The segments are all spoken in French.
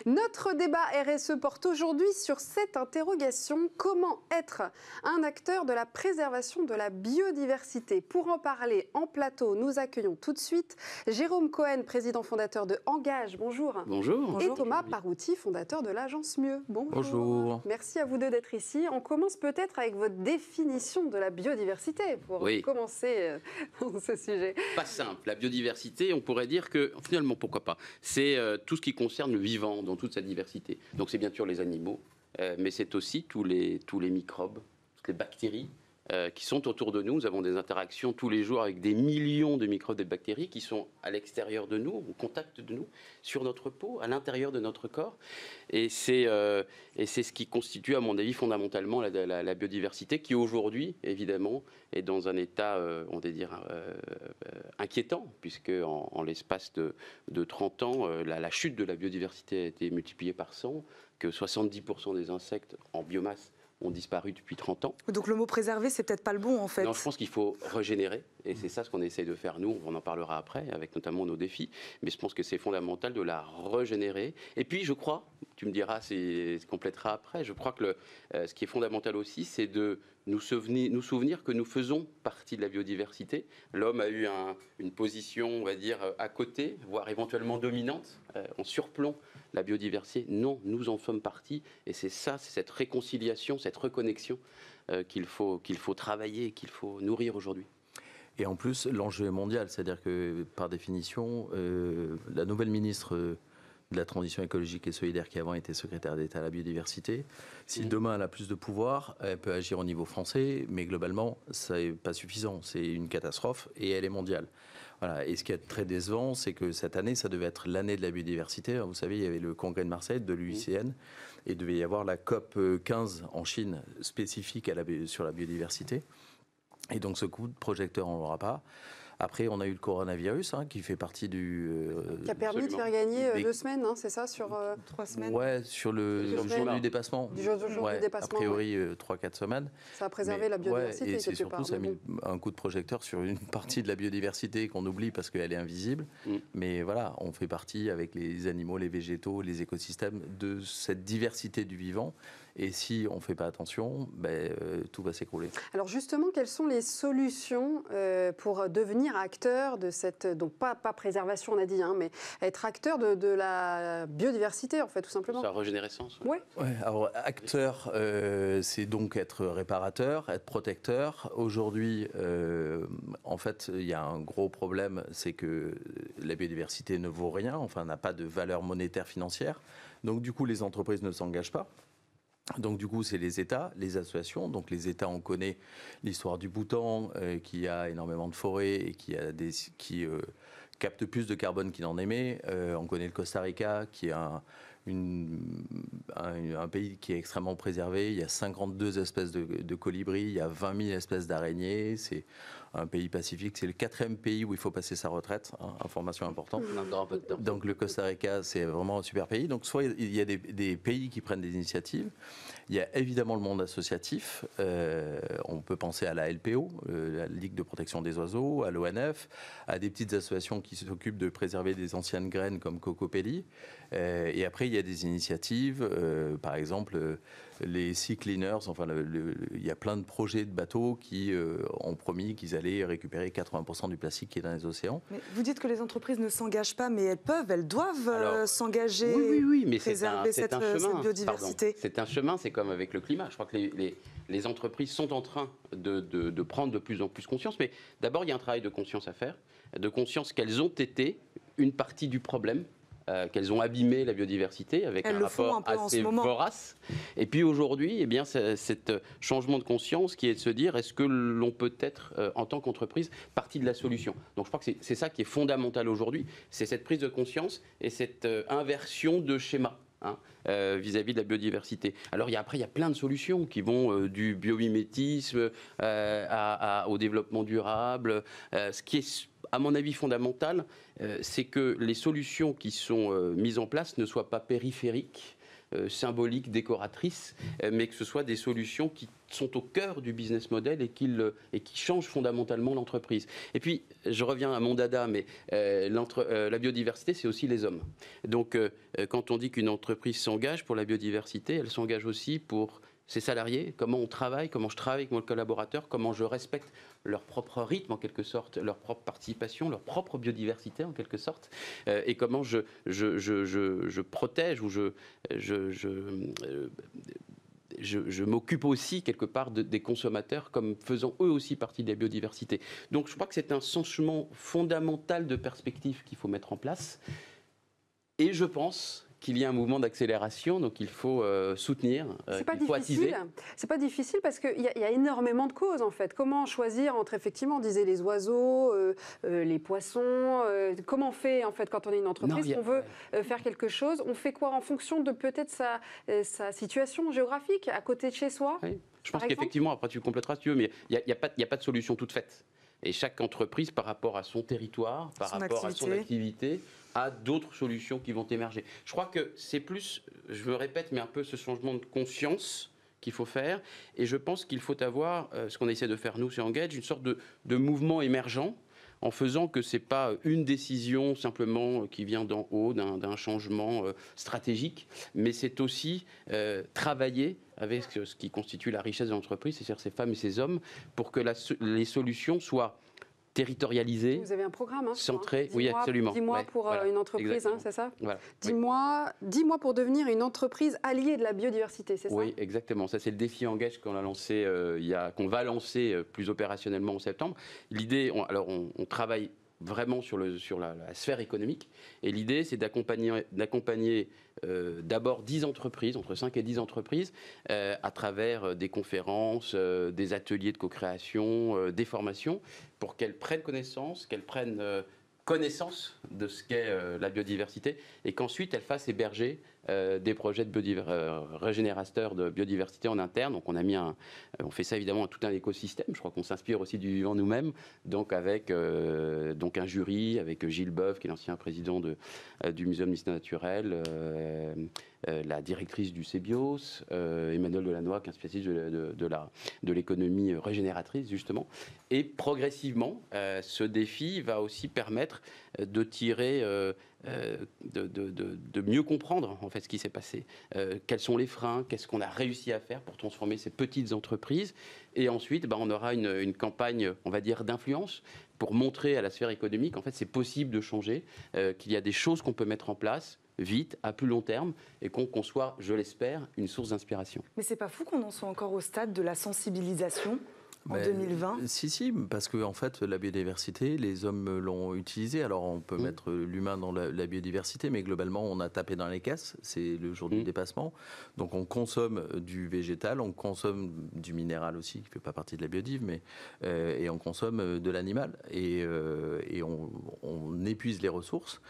Notre débat RSE porte aujourd'hui sur cette interrogation: comment être un acteur de la préservation de la biodiversité? Pour en parler en plateau, nous accueillons tout de suite Jérôme Cohen, président fondateur de Engage. Bonjour. Bonjour. Et Thomas Parouti, fondateur de l'agence Mieux. Bonjour. Bonjour. Merci à vous deux d'être ici. On commence peut-être avec votre définition de la biodiversité pour commencer ce sujet. Pas simple. La biodiversité, on pourrait dire que, finalement, pourquoi pas, c'est tout ce qui concerne le vivant dans toute sa diversité. Donc c'est bien sûr les animaux, mais c'est aussi tous les microbes, toutes les bactéries qui sont autour de nous. Nous avons des interactions tous les jours avec des millions de microbes et de bactéries qui sont à l'extérieur de nous, au contact de nous, sur notre peau, à l'intérieur de notre corps. Et c'est ce qui constitue, à mon avis, fondamentalement la biodiversité, qui aujourd'hui, évidemment, est dans un état, on va dire, inquiétant, puisque en l'espace de 30 ans, la chute de la biodiversité a été multipliée par 100, que 70% des insectes en biomasse ont disparu depuis 30 ans. Donc le mot préserver, c'est peut-être pas le bon en fait. Non, je pense qu'il faut régénérer, et c'est ça ce qu'on essaye de faire nous, on en parlera après, avec notamment nos défis, mais je pense que c'est fondamental de la régénérer. Et puis je crois, tu me diras, c'est complétera après, je crois que ce qui est fondamental aussi, c'est de nous souvenir que nous faisons partie de la biodiversité. L'homme a eu une position, on va dire, à côté, voire éventuellement dominante, en surplomb la biodiversité. Non, nous en sommes partie, et c'est ça, c'est cette réconciliation, cette reconnexion qu'il faut travailler, qu'il faut nourrir aujourd'hui. Et en plus, l'enjeu est mondial, c'est-à-dire que par définition, la nouvelle ministre de la transition écologique et solidaire qui avant était secrétaire d'État à la biodiversité, si demain elle a plus de pouvoir, elle peut agir au niveau français, mais globalement, ça n'est pas suffisant, c'est une catastrophe et elle est mondiale. Voilà. Et ce qui est très décevant, c'est que cette année, ça devait être l'année de la biodiversité. Vous savez, il y avait le congrès de Marseille, de l'UICN, et il devait y avoir la COP 15 en Chine, spécifique sur la biodiversité. Et donc ce coup de projecteur, on ne l'aura pas. Après, on a eu le coronavirus, qui fait partie du... qui a permis de faire gagner 2 semaines, c'est ça, sur 3 semaines. Ouais, sur le jour du dépassement. Du jour du dépassement. A priori, 3-4 semaines. Ça a préservé la biodiversité, et c'est surtout, ça a mis un coup de projecteur sur une partie de la biodiversité qu'on oublie parce qu'elle est invisible. Mais voilà, on fait partie, avec les animaux, les végétaux, les écosystèmes, de cette diversité du vivant. Et si on ne fait pas attention, tout va s'écrouler. Alors justement, quelles sont les solutions pour devenir acteur de cette... Donc pas préservation, on a dit, mais être acteur de la biodiversité, en fait, tout simplement. Sa régénérescence. Oui. Ouais, alors acteur, c'est donc être réparateur, être protecteur. Aujourd'hui, en fait, il y a un gros problème, c'est que la biodiversité ne vaut rien, enfin n'a pas de valeur monétaire financière. Donc du coup, les entreprises ne s'engagent pas. Donc du coup, c'est les États, les associations. Donc les États, on connaît l'histoire du Bhoutan, qui a énormément de forêts et qui capte plus de carbone qu'il en émet. On connaît le Costa Rica, qui est un pays qui est extrêmement préservé. Il y a 52 espèces de colibris, il y a 20 000 espèces d'araignées. C'est un pays pacifique. C'est le 4e pays où il faut passer sa retraite. Information importante. Donc le Costa Rica, c'est vraiment un super pays. Donc soit il y a des pays qui prennent des initiatives. Il y a évidemment le monde associatif. On peut penser à la LPO, la Ligue de protection des oiseaux, à l'ONF, à des petites associations qui s'occupent de préserver des anciennes graines comme Cocopelli. Et après, il y a des initiatives, par exemple les Sea Cleaners. Enfin, il y a plein de projets de bateaux qui ont promis qu'ils allaient récupérer 80% du plastique qui est dans les océans. Mais vous dites que les entreprises ne s'engagent pas, mais elles doivent s'engager, oui, mais préserver cette biodiversité. C'est un chemin, c'est comme avec le climat. Je crois que les entreprises sont en train de prendre de plus en plus conscience. Mais d'abord, il y a un travail de conscience à faire, de conscience qu'elles ont été une partie du problème. Qu'elles ont abîmé la biodiversité avec un rapport assez vorace. Et puis aujourd'hui, eh bien, cet changement de conscience qui est de se dire, est-ce que l'on peut être, en tant qu'entreprise, partie de la solution? Donc je crois que c'est ça qui est fondamental aujourd'hui, c'est cette prise de conscience et cette inversion de schéma. Vis-à-vis de la biodiversité. Alors après, il y a plein de solutions qui vont du biomimétisme au développement durable. Ce qui est, à mon avis, fondamental, c'est que les solutions qui sont mises en place ne soient pas périphériques, symboliques, décoratrices, mais que ce soit des solutions qui sont au cœur du business model et qui changent fondamentalement l'entreprise. Et puis, je reviens à mon dada, mais la biodiversité, c'est aussi les hommes. Donc, quand on dit qu'une entreprise s'engage pour la biodiversité, elle s'engage aussi pour ses salariés, comment on travaille, comment je travaille avec mon collaborateur, comment je respecte leur propre rythme en quelque sorte, leur propre participation, leur propre biodiversité en quelque sorte, et comment je protège ou je m'occupe aussi quelque part des consommateurs comme faisant eux aussi partie de la biodiversité. Donc je crois que c'est un changement fondamental de perspective qu'il faut mettre en place, et je pense qu'il y a un mouvement d'accélération, donc il faut soutenir, il faut attiser. C'est pas difficile parce qu'il y a énormément de causes en fait. Comment choisir entre, effectivement, on disait les oiseaux, les poissons, comment on fait en fait quand on est une entreprise, on veut faire quelque chose, on fait quoi en fonction de peut-être sa situation géographique à côté de chez soi? Oui. Je pense qu'effectivement, après tu compléteras si tu veux, mais il n'y a pas de solution toute faite. Et chaque entreprise, par rapport à son territoire, par rapport à son activité, a d'autres solutions qui vont émerger. Je crois que c'est plus, je me répète, mais un peu ce changement de conscience qu'il faut faire. Et je pense qu'il faut avoir, ce qu'on essaie de faire nous chez Engage, une sorte de mouvement émergent, en faisant que ce n'est pas une décision simplement qui vient d'en haut, d'un changement stratégique, mais c'est aussi travailler avec ce qui constitue la richesse de l'entreprise, c'est-à-dire ces femmes et ces hommes, pour que les solutions soient territorialisées. Vous avez un programme, centré, oui, absolument. 10 mois pour une entreprise, c'est ça? Voilà. 10 mois pour devenir une entreprise alliée de la biodiversité, c'est ça? Oui, exactement. Ça, c'est le défi Engage qu'on a lancé, qu'on va lancer plus opérationnellement en septembre. L'idée, on travaille vraiment sur la sphère économique. Et l'idée, c'est d'accompagner d'abord 10 entreprises, entre 5 et 10 entreprises, à travers des conférences, des ateliers de co-création, des formations, pour qu'elles prennent connaissance, de ce qu'est la biodiversité, et qu'ensuite elles fassent héberger des projets de régénérateurs de biodiversité en interne. Donc on fait ça évidemment à tout un écosystème. Je crois qu'on s'inspire aussi du vivant nous-mêmes, donc avec un jury, avec Gilles Boeuf, qui est l'ancien président du Muséum d'histoire naturelle, la directrice du CEBIOS, Emmanuel Delannoy, qui est un spécialiste de l'économie régénératrice, justement. Et progressivement, ce défi va aussi permettre de tirer, de mieux comprendre en fait ce qui s'est passé. Quels sont les freins, qu'est-ce qu'on a réussi à faire pour transformer ces petites entreprises. Et ensuite, on aura une campagne, on va dire, d'influence pour montrer à la sphère économique, en fait, c'est possible de changer, qu'il y a des choses qu'on peut mettre en place vite, à plus long terme, et qu'on soit, je l'espère, une source d'inspiration. Mais c'est pas fou qu'on en soit encore au stade de la sensibilisation en 2020? Si, parce que en fait, la biodiversité, les hommes l'ont utilisée. Alors, on peut mettre l'humain dans la biodiversité, mais globalement, on a tapé dans les caisses. C'est le jour du dépassement. Donc, on consomme du végétal, on consomme du minéral aussi, qui ne fait pas partie de la biodive, et on consomme de l'animal. Et on épuise les ressources.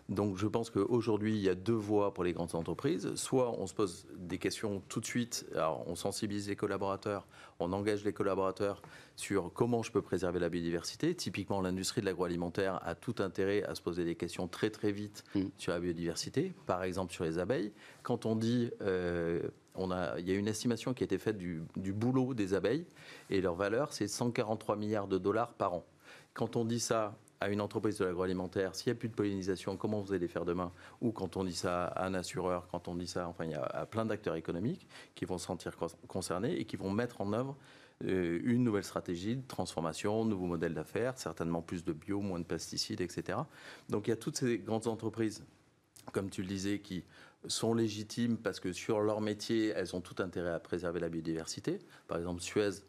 Donc je pense qu'aujourd'hui, il y a deux voies pour les grandes entreprises. Soit on se pose des questions tout de suite, alors on sensibilise les collaborateurs, on engage les collaborateurs sur comment je peux préserver la biodiversité. Typiquement, l'industrie de l'agroalimentaire a tout intérêt à se poser des questions très très vite sur la biodiversité, par exemple sur les abeilles. Quand on dit... il y a une estimation qui a été faite du boulot des abeilles, et leur valeur, c'est 143 milliards de dollars par an. Quand on dit ça à une entreprise de l'agroalimentaire, s'il n'y a plus de pollinisation, comment vous allez faire demain? Ou quand on dit ça à un assureur, quand on dit ça, enfin, il y a plein d'acteurs économiques qui vont se sentir concernés et qui vont mettre en œuvre une nouvelle stratégie de transformation, nouveau modèle d'affaires, certainement plus de bio, moins de pesticides, etc. Donc il y a toutes ces grandes entreprises, comme tu le disais, qui sont légitimes parce que sur leur métier, elles ont tout intérêt à préserver la biodiversité. Par exemple, Suez,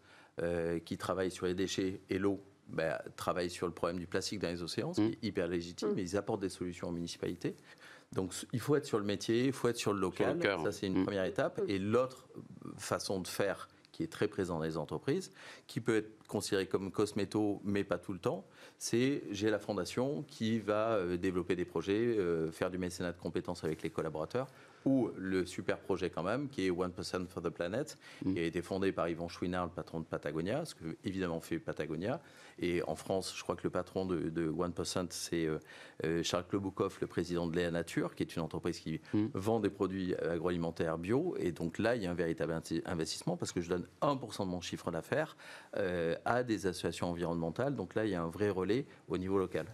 qui travaille sur les déchets et l'eau, travaillent sur le problème du plastique dans les océans, ce qui est hyper légitime, mais ils apportent des solutions aux municipalités. Donc il faut être sur le métier, il faut être sur le local, ça c'est une première étape. Et l'autre façon de faire qui est très présente dans les entreprises, qui peut être considéré comme cosméto, mais pas tout le temps. C'est j'ai la fondation qui va développer des projets, faire du mécénat de compétences avec les collaborateurs, ou le super projet quand même, qui est 1% for the Planet, qui a été fondé par Yvon Chouinard, le patron de Patagonia, ce que évidemment fait Patagonia. Et en France, je crois que le patron de 1%, c'est Charles Kloboukov, le président de Léa Nature, qui est une entreprise qui vend des produits agroalimentaires bio. Et donc là, il y a un véritable investissement, parce que je donne 1% de mon chiffre d'affaires à des associations environnementales. Donc là, il y a un vrai relais au niveau local.